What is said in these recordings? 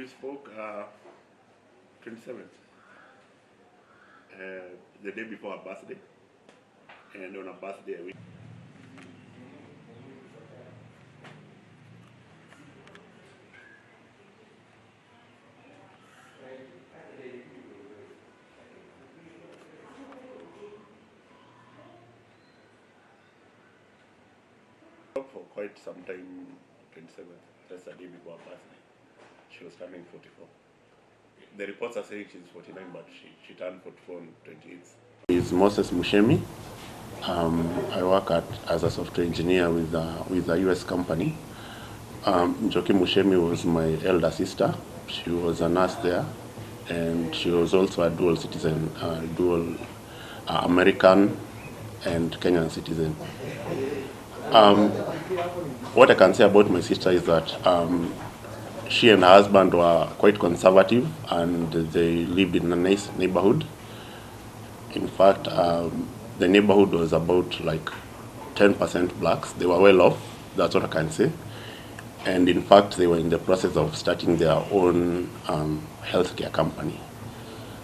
We spoke 27th, the day before her birthday, and on her birthday we talked for quite some time. 27th, that's the day before her birthday. She was turning 44. The reports are saying she's 49, but she turned 44 on 28th. Is Moses Mushemi. I work as a software engineer with a US company. Njoki Mushemi was my elder sister. She was a nurse there, and she was also a dual citizen, American and Kenyan citizen. What I can say about my sister is that she and her husband were quite conservative, and they lived in a nice neighborhood. In fact, the neighborhood was about like 10% blacks. They were well off, that's what I can say. And in fact, they were in the process of starting their own healthcare company,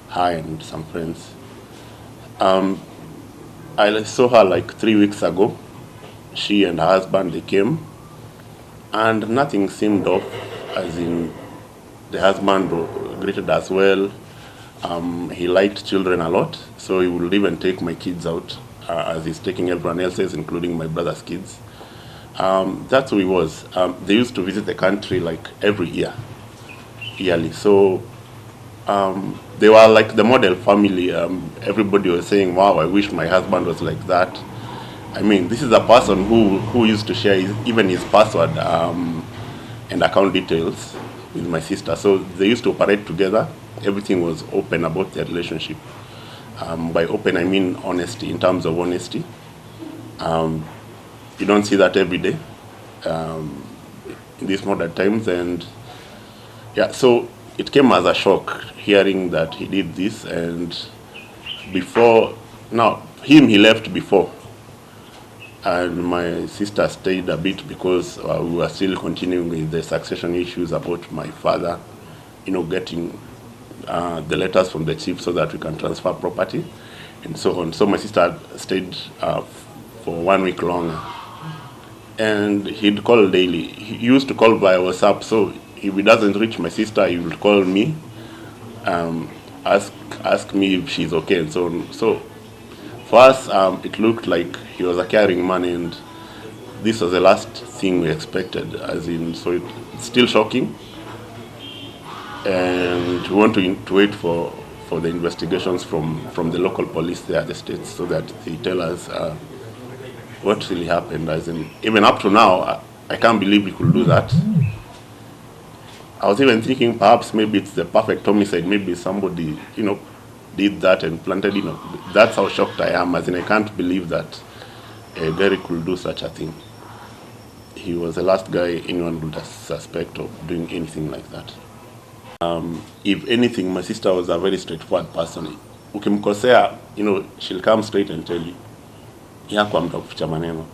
her and some friends. I saw her like 3 weeks ago. She and her husband, they came, and nothing seemed off, as in the husband greeted us well. He liked children a lot, so he would even take my kids out, as he's taking everyone else's, including my brother's kids. That's who he was. They used to visit the country like every yearly. So they were like the model family. Everybody was saying, wow, I wish my husband was like that. I mean, this is a person who used to share even his password and account details with my sister. So they used to operate together. Everything was open about their relationship. By open, I mean honesty, in terms of honesty. You don't see that every day in these modern times. And yeah, so it came as a shock hearing that he did this. And he left before. And my sister stayed a bit because we were still continuing with the succession issues about my father, getting the letters from the chief so that we can transfer property and so on. So my sister stayed for 1 week longer. And he'd call daily. He used to call via WhatsApp, so if he doesn't reach my sister, he would call me, ask me if she's okay and so on. So for us, it looked like he was a caring man, and this was the last thing we expected, so it's still shocking. And we want to wait for the investigations from the local police there at the States, so that they tell us what really happened. Even up to now, I can't believe we could do that. I was even thinking perhaps maybe it's the perfect homicide. Maybe somebody, did that and planted, That's how shocked I am, I can't believe that Gary could do such a thing. He was the last guy anyone would suspect of doing anything like that. If anything, my sister was a very straightforward person. Ukimkosea, she'll come straight and tell you. Hakuwa mtu wa kuficha maneno.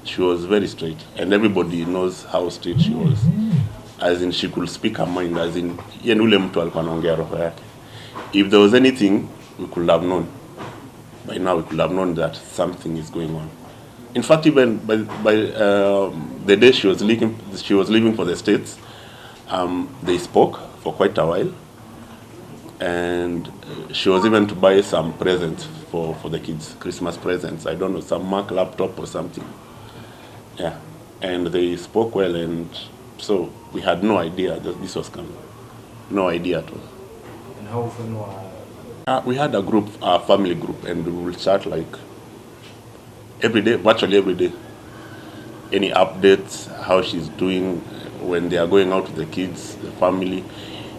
She was very straight, and everybody knows how straight she was. She could speak her mind, yeye ule mtu alikuwa anaongea roho yake. If there was anything, we could have known. By now, we could have known that something is going on. In fact, even by the day she was leaving for the States, they spoke for quite a while, and she was even to buy some presents for the kids, Christmas presents. I don't know, some Mac laptop or something. Yeah, and they spoke well, and so we had no idea that this was coming. No idea at all. And how often we had a group, a family group, and we will chat like every day, virtually every day. Any updates, how she's doing, when they are going out with the kids, the family.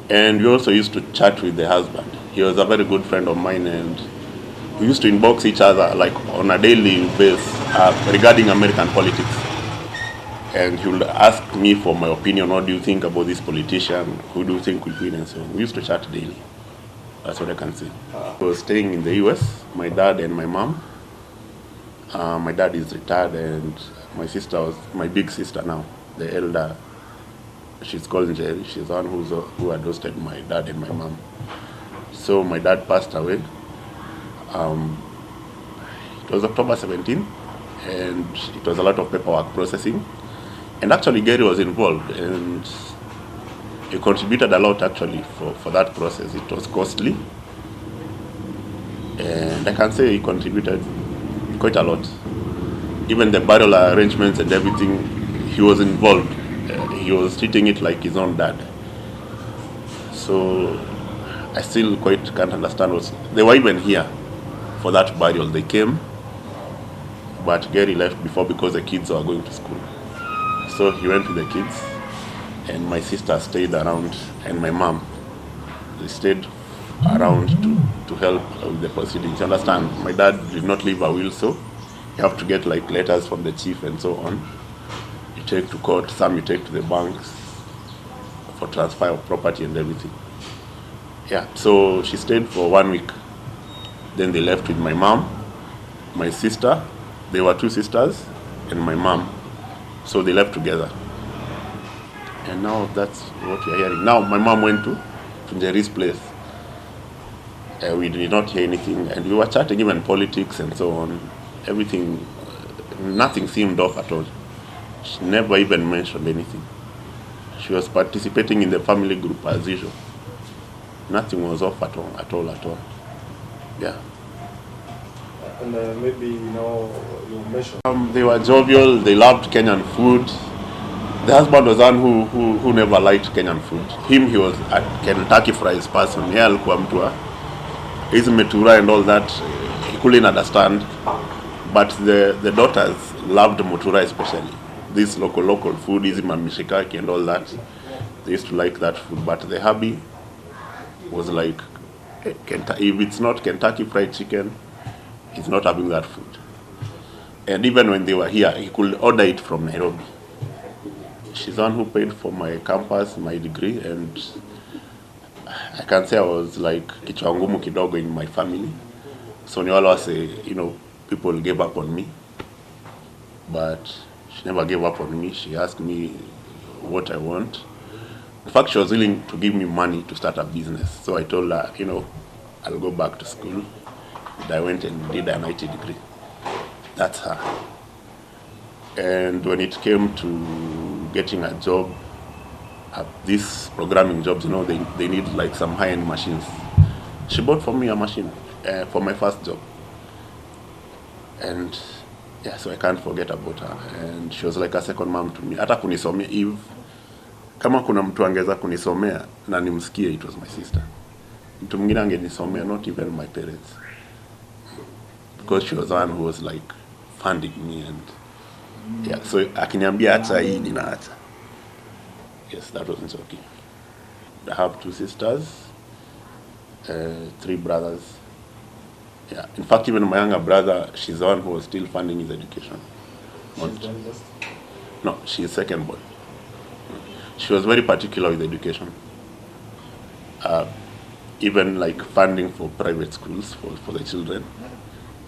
And we also used to chat with the husband. He was a very good friend of mine, and we used to inbox each other like on a daily basis regarding American politics. And he would ask me for my opinion. What do you think about this politician? Who do you think will win? And so on. We used to chat daily. That's what I can say. I was staying in the US, my dad and my mom. My dad is retired, and my sister was my big sister now, the elder She's called Jerry. She's the one who had hosted my dad and my mom. So my dad passed away. It was October 17th, and it was a lot of paperwork processing. And actually Gary was involved, and he contributed a lot actually for that process. It was costly, and I can say he contributed quite a lot. Even the burial arrangements and everything, he was involved. He was treating it like his own dad. So I still quite can't understand what they were even here for that burial. They came, but Gary left before because the kids were going to school. So he went with the kids, and my sister stayed around, and my mom, they stayed around to help with the proceedings. You understand, my dad did not leave a will, so you have to get like letters from the chief and so on. You take to court, some you take to the banks for transfer of property and everything. Yeah, so she stayed for 1 week. Then they left with my mom, my sister. They were two sisters, and my mom. So they left together. And now that's what we are hearing. Now my mom went to Jerry's place. We did not hear anything, and we were chatting even politics and so on. Everything, nothing seemed off at all. She never even mentioned anything. She was participating in the family group as usual. Nothing was off at all. Yeah. And maybe, you mentioned... They were jovial, they loved Kenyan food. The husband was one who never liked Kenyan food. He was a Kentucky fries person. Yeye alikuwa mtu wa hizi metura and all that. He couldn't understand. But the daughters loved mutura especially. This local food, hizi mamishikaki and all that. They used to like that food. But the hubby was like, if it's not Kentucky fried chicken, he's not having that food. And even when they were here, he could order it from Nairobi. She's the one who paid for my campus, my degree, and I can say I was like kichwa ngumu kidogo in my family. So ni wale wase, people gave up on me. But she never gave up on me. She asked me what I want. In fact, she was willing to give me money to start a business. So I told her, I'll go back to school. And I went and did an IT degree. That's her. And when it came to getting a job, these programming jobs, they need like some high-end machines. She bought for me a machine for my first job. And yeah, so I can't forget about her. And she was like a second mom to me. Hata kunisomea, kama kuna mtu angeza kunisomea na nimsikie, it was my sister. Mtu mwingine angenisomea, not even my parents. Because she was the one who was like funding me, and yeah, so akiniambia acha hii ninaacha. Yes, that wasn't okay. I have 2 sisters, 3 brothers. Yeah, in fact, even my younger brother, she's the one who was still funding his education. No, she's second born. She was very particular with education. Even like funding for private schools for the children.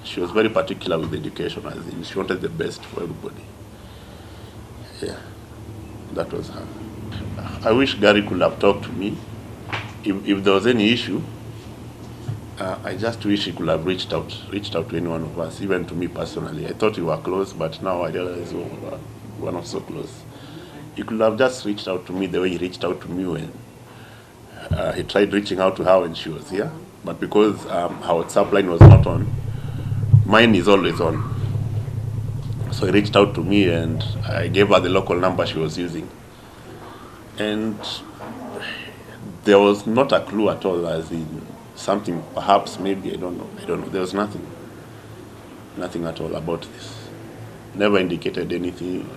She was very particular with education, as in she wanted the best for everybody. Yeah, that was her. I wish Gary could have talked to me. If there was any issue, I just wish he could have reached out to any one of us, even to me personally. I thought we were close, but now I realize we were not so close. He could have just reached out to me the way he reached out to me when he tried reaching out to her when she was here. But because her WhatsApp line was not on, mine is always on. So he reached out to me and I gave her the local number she was using. And there was not a clue at all, as in something, perhaps, maybe, I don't know. There was nothing at all about this. Never indicated anything.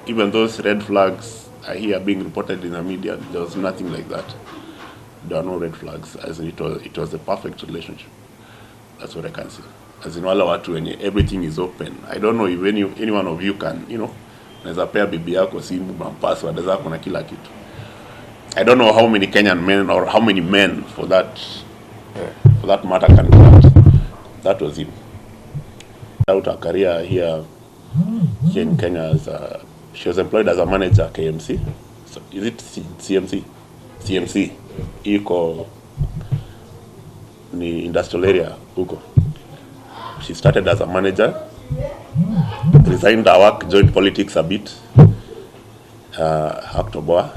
Even those red flags I hear being reported in the media, there was nothing like that. There are no red flags, as in it was a perfect relationship. That's what I can say. As in wala watu wenye everything is open. I don't know if any one of you can, naweza pea bibi yako simu na password zako na kila kitu. I don't know how many Kenyan men or how many men for that matter can do that. That was him. Out her career here in Kenya she was employed as a manager at KMC. So, is it CMC? CMC iko ni industrial area huko. She started as a manager, resigned her work, joined politics a bit, October,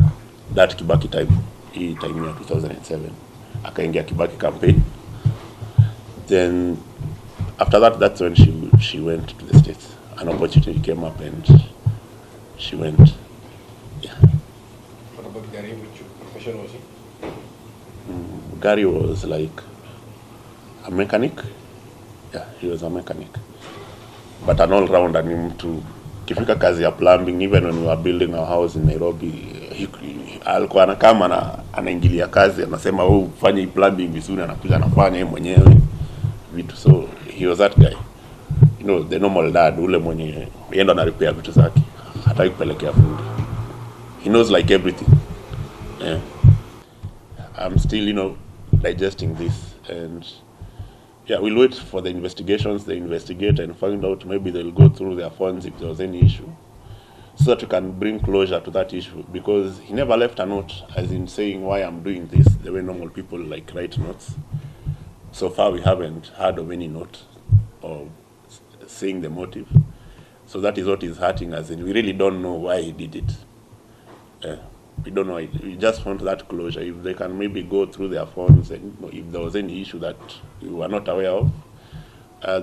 that Kibaki time, hii time ya 2007, akaingia Kibaki campaign. Then after that, that's when she went to the States. An opportunity came up and she went. Yeah. What about Gary? Which profession was he? Gary was like a mechanic. Yeah, he was a mechanic. But an all-rounder, ni mtu kifika kazi ya plumbing. Even when we were building our house in Nairobi, alikuwa anakama anaingilia kazi, anasema ufanye plumbing vizuri, anakuja anafanya yeye mwenyewe vitu. So he was that guy, you know, the normal dad, ule mwenye yenda na repair vitu zake, hataki kupelekea fundi. He knows like everything. Yeah. I'm still, you know, digesting this, and yeah, we'll wait for the investigations. They investigate and find out. Maybe they'll go through their phones if there was any issue, so that we can bring closure to that issue. Because he never left a note, as in saying why I'm doing this, the way normal people like write notes. So far, we haven't heard of any note or saying the motive. So that is what is hurting us, and we really don't know why he did it. We don't know. We just want that closure. If they can maybe go through their phones, and if there was any issue that we were not aware of,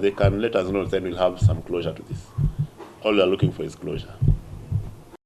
they can let us know. Then we'll have some closure to this. All we are looking for is closure.